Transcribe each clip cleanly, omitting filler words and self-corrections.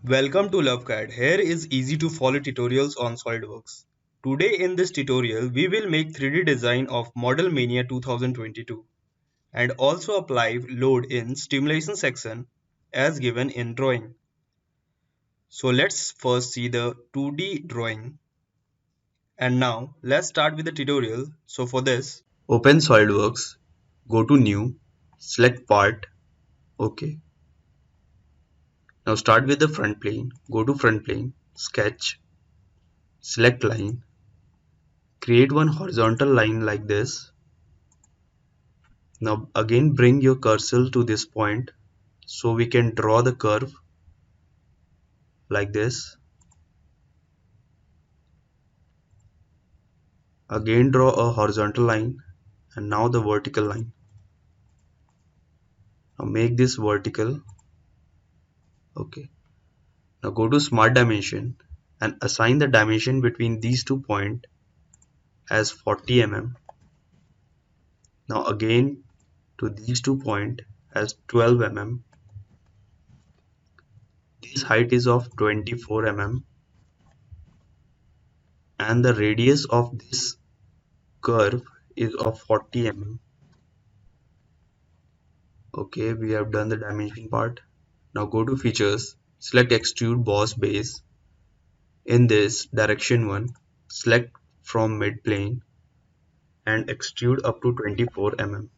Welcome to Lovcadd. Here is easy to follow tutorials on Solidworks. Today in this tutorial, we will make 3D design of model Mania 2022 and also apply load in stimulation section as given in drawing. So let's first see the 2D drawing. And now let's start with the tutorial. So for this, open Solidworks, go to new, select part, OK. Now start with the front plane, go to front plane, sketch, select line, create one horizontal line like this. Now again bring your cursor to this point so we can draw the curve like this. Again draw a horizontal line and now the vertical line. Now make this vertical. Okay. Now go to Smart Dimension and assign the dimension between these two points as 40 mm. Now again to these two points as 12 mm. This height is of 24 mm and the radius of this curve is of 40 mm. Okay, we have done the dimension part. Now go to features, select extrude boss base. In this direction 1, select from mid plane and extrude up to 24 mm.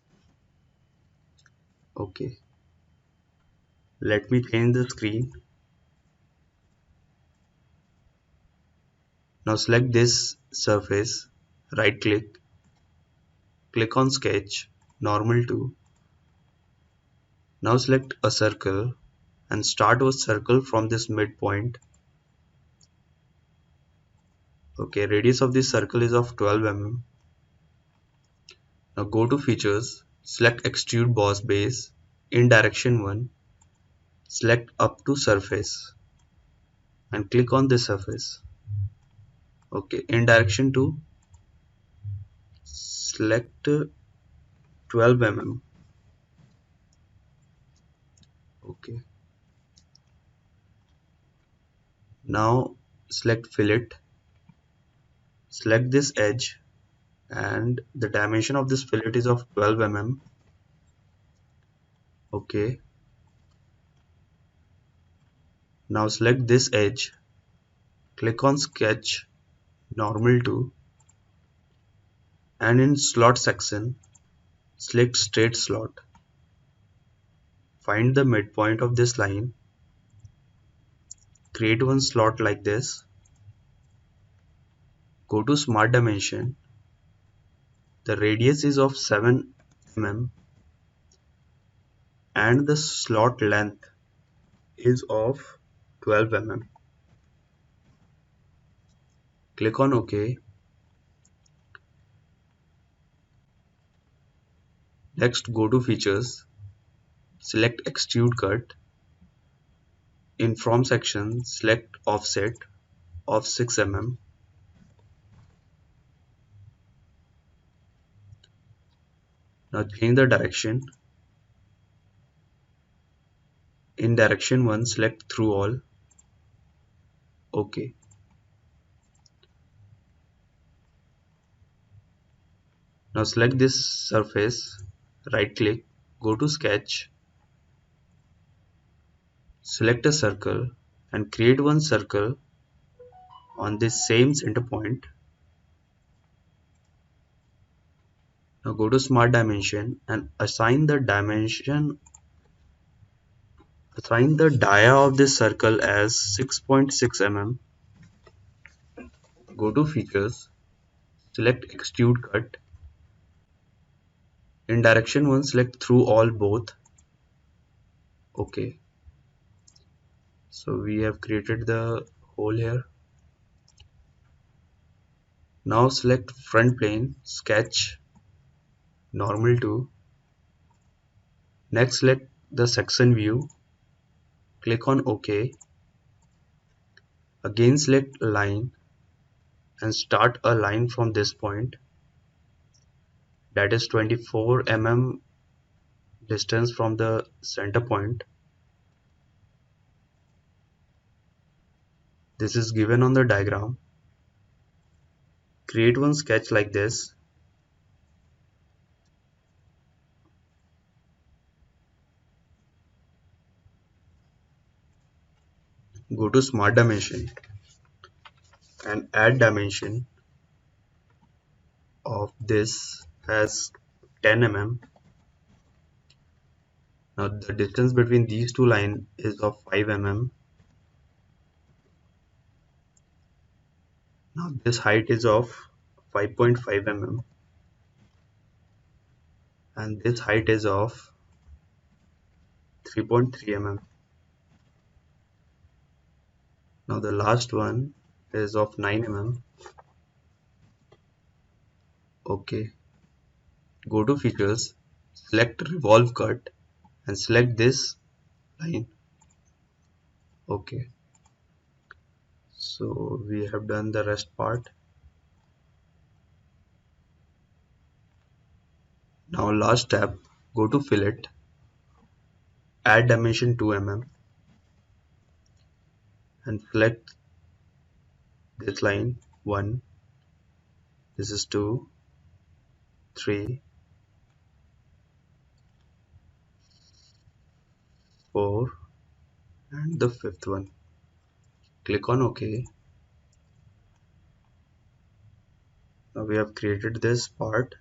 Okay, let me change the screen. Now select this surface, right click, click on sketch, normal to. Now select a circle and start a circle from this midpoint. Okay, radius of this circle is of 12 mm. Now go to features, select extrude boss base. In direction 1, select up to surface and click on this surface. Okay, in direction 2, select 12 mm. Okay, now select fillet, select this edge and the dimension of this fillet is of 12 mm. Okay, now select this edge, click on sketch, normal to, and in slot section select straight slot. Find the midpoint of this line, create one slot like this, go to Smart Dimension, the radius is of 7 mm and the slot length is of 12 mm. Click on OK. Next go to features, select extrude cut. In from section select offset of 6 mm. Now change the direction. In direction 1 select through all. OK. Now select this surface, right click, go to sketch, select a circle and create one circle on this same center point. Now go to Smart Dimension and assign the dia of this circle as 6.6 mm. Go to features, select extrude cut. In direction 1 select through all both. Okay, so we have created the hole here. Now select front plane, sketch, normal to. Next select the section view, click on OK. Again select line and start a line from this point, that is 24 mm distance from the center point. This is given on the diagram. Create one sketch like this. Go to Smart Dimension and add dimension of this as 10 mm. Now the distance between these two lines is of 5 mm. Now this height is of 5.5 mm and this height is of 3.3 mm. Now the last one is of 9 mm. Okay. Go to features, select revolve cut and select this line. Okay. So we have done the rest part. Now last step, go to fillet, add dimension 2 mm and select this line 1, this is 2, 3, 4 and the fifth one. Click on OK. Now we have created this part.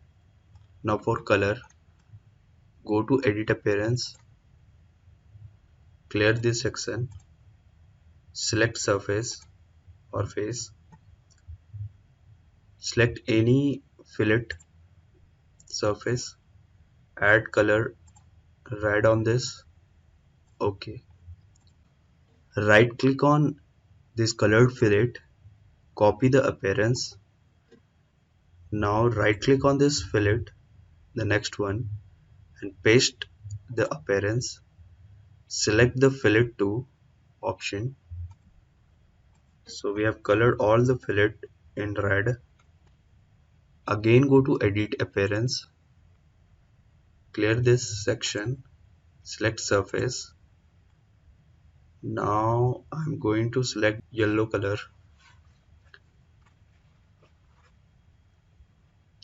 Now for color, go to edit appearance, clear this section, select surface or face, select any fillet surface, add color red on this. OK. Right click on this colored fillet, copy the appearance. Now right click on this fillet, the next one, and paste the appearance. Select the fillet to option. So we have colored all the fillet in red. Again go to edit appearance, clear this section, select surface. Now I'm going to select yellow color.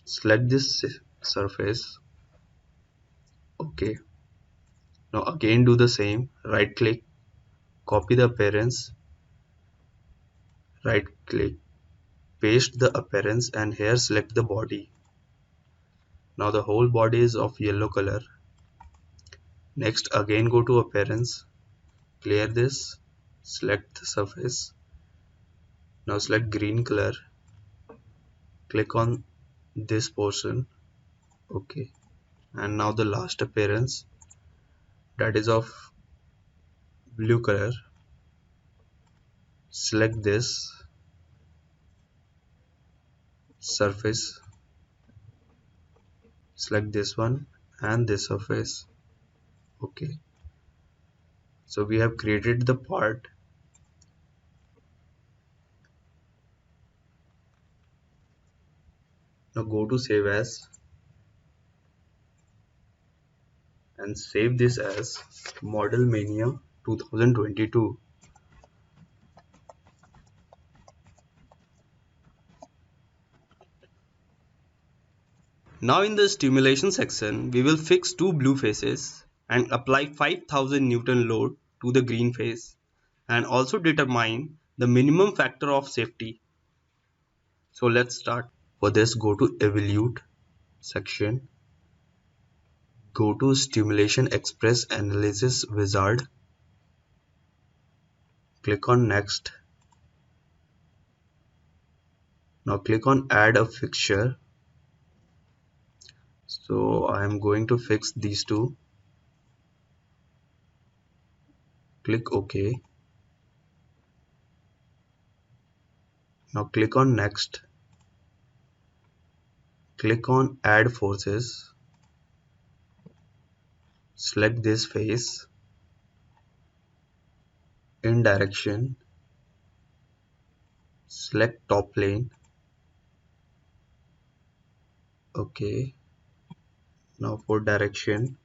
Select this surface. Okay. Now again do the same. Right click, copy the appearance. Right click, paste the appearance and here select the body. Now the whole body is of yellow color. Next again go to appearance, clear this, select the surface. Now select green color, click on this portion. Okay. And now the last appearance, that is of blue color. Select this surface, select this one and this surface. Okay. So we have created the part. Now go to save as and save this as Model Mania 2022. Now in the stimulation section, we will fix two blue faces and apply 5000 Newton load to the green face and also determine the minimum factor of safety. So let's start. For this, go to Evolute section, go to Stimulation Express Analysis Wizard, click on Next. Now click on Add a Fixture. So I am going to fix these two. Click OK. Now click on Next. Click on Add Forces. Select this face. In direction, select top plane. Okay. Now for direction,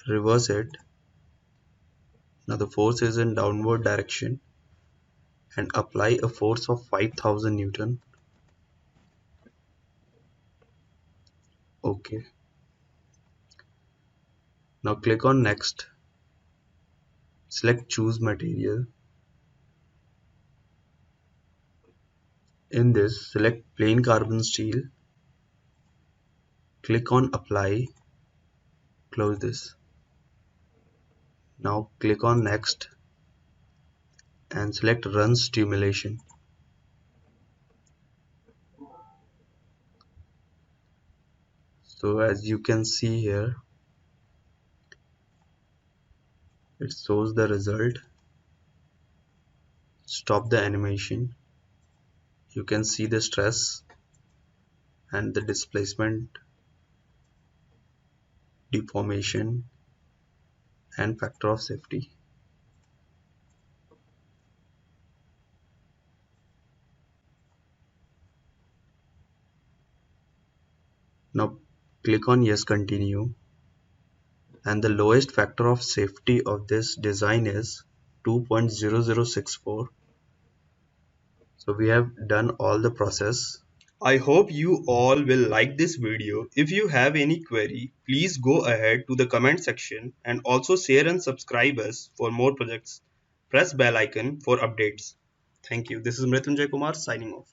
reverse it. Now the force is in downward direction and apply a force of 5000 Newton. Okay. Now click on next. Select choose material. In this, select plain carbon steel. Click on apply. Close this. Now click on next and select run stimulation. So as you can see here, it shows the result. Stop the animation. You can see the stress and the displacement, deformation and factor of safety. Now click on yes, continue, and the lowest factor of safety of this design is 2.0064. So we have done all the process. I hope you all will like this video. If you have any query, please go ahead to the comment section and also share and subscribe us for more projects. Press bell icon for updates. Thank you. This is Mrityunjay Kumar signing off.